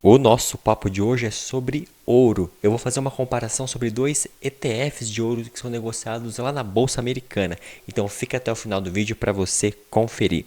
O nosso papo de hoje é sobre ouro. Eu vou fazer uma comparação sobre dois ETFs de ouro que são negociados lá na Bolsa Americana. Então fica até o final do vídeo para você conferir.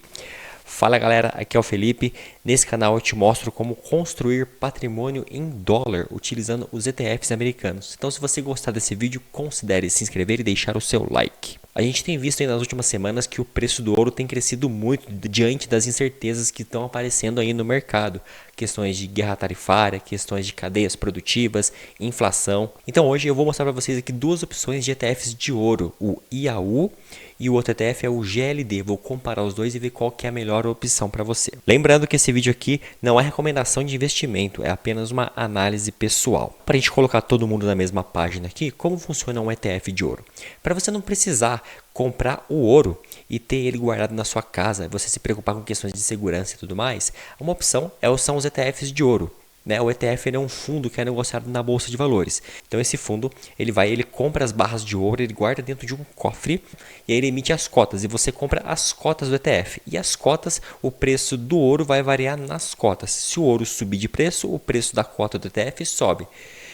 Fala galera, aqui é o Felipe. Nesse canal eu te mostro como construir patrimônio em dólar utilizando os ETFs americanos. Então se você gostar desse vídeo, considere se inscrever e deixar o seu like. A gente tem visto aí nas últimas semanas que o preço do ouro tem crescido muito diante das incertezas que estão aparecendo aí no mercado. Questões de guerra tarifária, questões de cadeias produtivas, inflação. Então hoje eu vou mostrar para vocês aqui duas opções de ETFs de ouro, o IAU e o outro ETF é o GLD. Vou comparar os dois e ver qual que é a melhor opção para você. Lembrando que esse vídeo aqui não é recomendação de investimento, é apenas uma análise pessoal. Para a gente colocar todo mundo na mesma página aqui, como funciona um ETF de ouro? Para você não precisar comprar o ouro e ter ele guardado na sua casa, você se preocupar com questões de segurança e tudo mais, uma opção são os ETFs de ouro. O ETF é um fundo que é negociado na bolsa de valores. Então esse fundo ele compra as barras de ouro, ele guarda dentro de um cofre e aí ele emite as cotas e você compra as cotas do ETF. E as cotas, o preço do ouro vai variar nas cotas. Se o ouro subir de preço, o preço da cota do ETF sobe.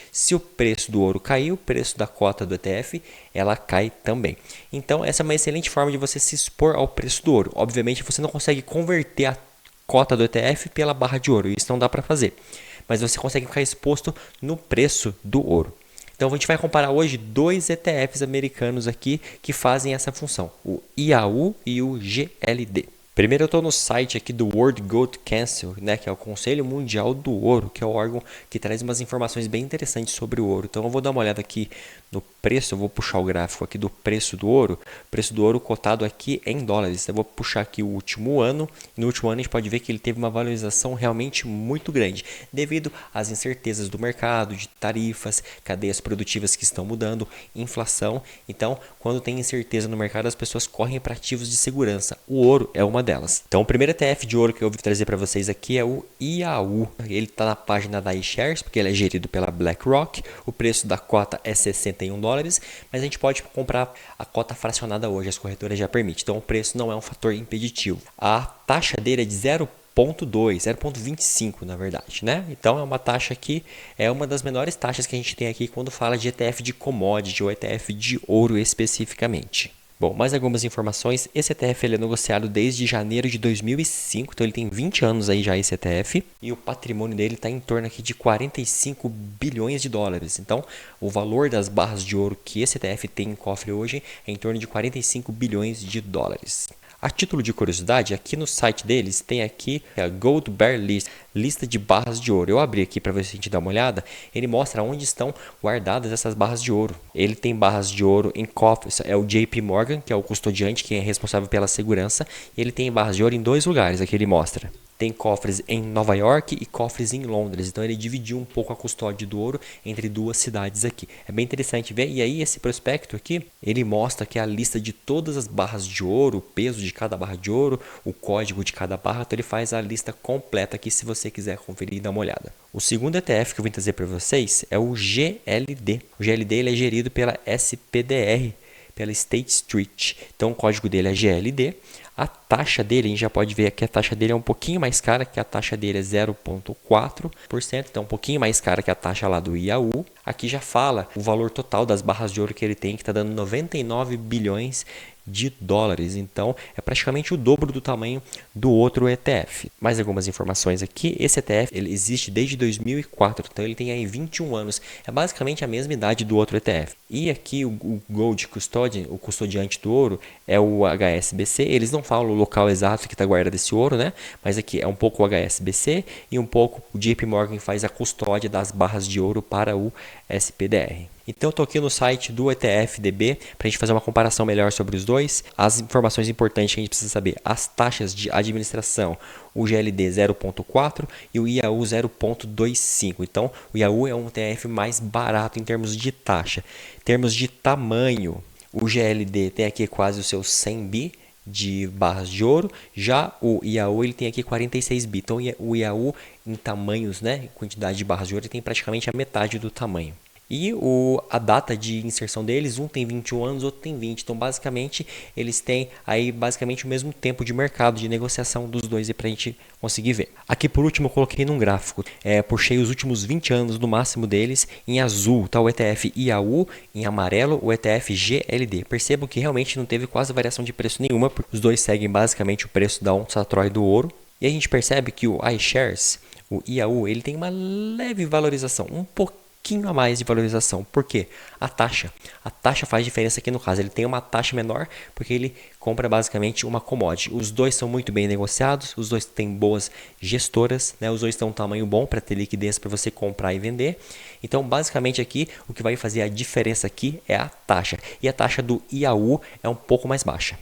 Se o preço do ouro cair, o preço da cota do ETF ela cai também. Então essa é uma excelente forma de você se expor ao preço do ouro. Obviamente você não consegue converter a cota do ETF pela barra de ouro, isso não dá para fazer. Mas você consegue ficar exposto no preço do ouro. Então a gente vai comparar hoje dois ETFs americanos aqui que fazem essa função, o IAU e o GLD. Primeiro eu estou no site aqui do World Gold Council, que é o Conselho Mundial do Ouro, que é o órgão que traz umas informações bem interessantes sobre o ouro. Então eu vou dar uma olhada aqui no preço, eu vou puxar o gráfico aqui do preço do ouro. O preço do ouro cotado aqui em dólares. Eu vou puxar aqui o último ano. E no último ano a gente pode ver que ele teve uma valorização realmente muito grande, devido às incertezas do mercado, de tarifas, cadeias produtivas que estão mudando, inflação. Então, quando tem incerteza no mercado, as pessoas correm para ativos de segurança. O ouro é uma delas. Então, o primeiro ETF de ouro que eu vou trazer para vocês aqui é o IAU. Ele está na página da iShares, porque ele é gerido pela BlackRock. O preço da cota é 61 dólares, mas a gente pode comprar a cota fracionada hoje, as corretoras já permitem. Então, o preço não é um fator impeditivo. A taxa dele é de 0,25 na verdade, Então é uma taxa que é uma das menores taxas que a gente tem aqui quando fala de ETF de commodity ou ETF de ouro especificamente. Bom, mais algumas informações. Esse ETF ele é negociado desde janeiro de 2005, então ele tem 20 anos aí já esse ETF e o patrimônio dele está em torno aqui de 45 bilhões de dólares. Então, o valor das barras de ouro que esse ETF tem em cofre hoje é em torno de 45 bilhões de dólares. A título de curiosidade, aqui no site deles tem aqui a Gold Bear List, lista de barras de ouro. Eu abri aqui para ver se a gente dá uma olhada. Ele mostra onde estão guardadas essas barras de ouro. Ele tem barras de ouro em cofres, é o JP Morgan, que é o custodiante, que é responsável pela segurança. E ele tem barras de ouro em dois lugares, aqui ele mostra. Tem cofres em Nova York e cofres em Londres. Então ele dividiu um pouco a custódia do ouro entre duas cidades aqui. É bem interessante ver. E aí esse prospecto aqui, ele mostra que a lista de todas as barras de ouro, o peso de cada barra de ouro, o código de cada barra. Então ele faz a lista completa aqui se você quiser conferir e dar uma olhada. O segundo ETF que eu vim trazer para vocês é o GLD. O GLD ele é gerido pela SPDR, pela State Street. Então o código dele é GLD. A taxa dele, a gente já pode ver aqui, a taxa dele é um pouquinho mais cara, que a taxa dele é 0,4%, então um pouquinho mais cara que a taxa lá do IAU. Aqui já fala o valor total das barras de ouro que ele tem, que está dando 99 bilhões de dólares. Então é praticamente o dobro do tamanho do outro ETF. Mais algumas informações aqui. Esse ETF ele existe desde 2004, então ele tem aí 21 anos. É basicamente a mesma idade do outro ETF. E aqui o Gold Custodian, o custodiante do ouro, é o HSBC. Eles não falam o local exato que está guardado esse ouro, Mas aqui é um pouco o HSBC e um pouco o JP Morgan faz a custódia das barras de ouro para o SPDR. Então eu estou aqui no site do ETFDB para a gente fazer uma comparação melhor sobre os dois. As informações importantes que a gente precisa saber: as taxas de administração, o GLD 0,4 e o IAU 0,25. Então o IAU é um ETF mais barato em termos de taxa. Em termos de tamanho, o GLD tem aqui quase os seus 100 bi de barras de ouro, já o IAU ele tem aqui 46 bi. Então o IAU em tamanhos, quantidade de barras de ouro, ele tem praticamente a metade do tamanho. E a data de inserção deles, um tem 21 anos, outro tem 20. Então, basicamente, eles têm aí basicamente o mesmo tempo de mercado, de negociação dos dois para a gente conseguir ver. Aqui, por último, eu coloquei num gráfico. Puxei os últimos 20 anos no máximo deles. Em azul está o ETF IAU, em amarelo o ETF GLD. Percebam que realmente não teve quase variação de preço nenhuma, porque os dois seguem basicamente o preço da onça Troy do ouro. E a gente percebe que o iShares, o IAU, ele tem uma leve valorização, um pouquinho a mais de valorização. Por quê? A taxa faz diferença aqui no caso. Ele tem uma taxa menor porque ele compra basicamente uma commodity. Os dois são muito bem negociados, os dois têm boas gestoras, né? Os dois têm um tamanho bom para ter liquidez para você comprar e vender. Então, basicamente aqui, o que vai fazer a diferença aqui é a taxa. E a taxa do IAU é um pouco mais baixa.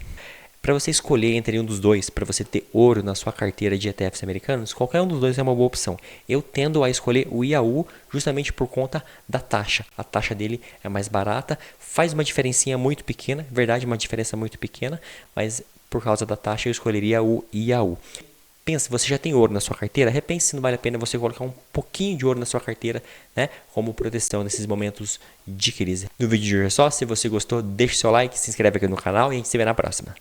Para você escolher entre um dos dois, para você ter ouro na sua carteira de ETFs americanos, qualquer um dos dois é uma boa opção. Eu tendo a escolher o IAU justamente por conta da taxa. A taxa dele é mais barata, faz uma diferencinha muito pequena, verdade, uma diferença muito pequena, mas por causa da taxa eu escolheria o IAU. Pensa, você já tem ouro na sua carteira, repense se não vale a pena você colocar um pouquinho de ouro na sua carteira, né, como proteção nesses momentos de crise. No vídeo de hoje é só, se você gostou, deixe seu like, se inscreve aqui no canal e a gente se vê na próxima.